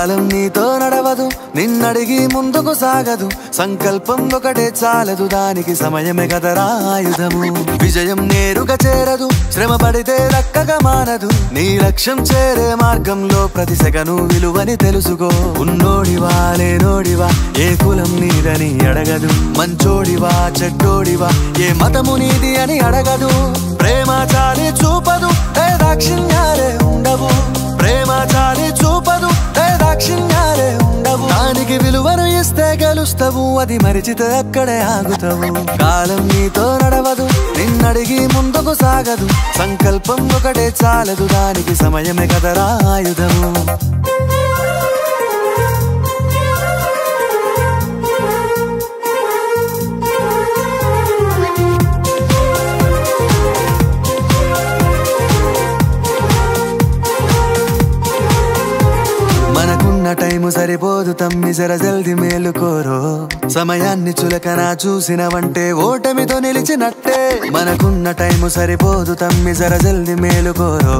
కాలం నీతో నడవదు, నిన్నడిగి ముందుకు సాగదు. సంకల్పం ఒకటే చాలదు, దానికి సమయమే కదరా ఆయుధము. విజయం నేరుగా చేరదు, శ్రమ పడితే దక్కగా మానదు. నీ లక్ష్యం చేరే మార్గంలో ప్రతి సెకను విలువని తెలుసుకో. ఉన్నోడివా లేనోడివా, ఏ కులం నీదని అడగదు. మంచోడివా చెడ్డోడివా, ఏ మతము నీది అని అడగదు. ప్రేమ చాలి చూపదు, దాక్షిణ్యాలే ఉండవు. ప్రేమ చాలి చూపదు, దాక్షిణ్యాలే ఉండవు. దానికి విలువను ఇస్తే గెలుస్తావు, అది మరిచితే అక్కడే ఆగుతావు. కాలం నీతో నడవదు, నిన్నడిగి ముందుకు సాగదు. సంకల్పం ఒకటే చాలదు, దానికి సమయమే కదరా ఆయుధము. మనకున్న టైము సరిపోదు తమ్మి, జర జల్ది మేలుకోరో. సమయాన్ని చులకన చూసినవంటే ఓటమితో నిలిచినట్టే. మనకున్న టైము సరిపోదు తమ్మి, జర జల్ది మేలుకోరో.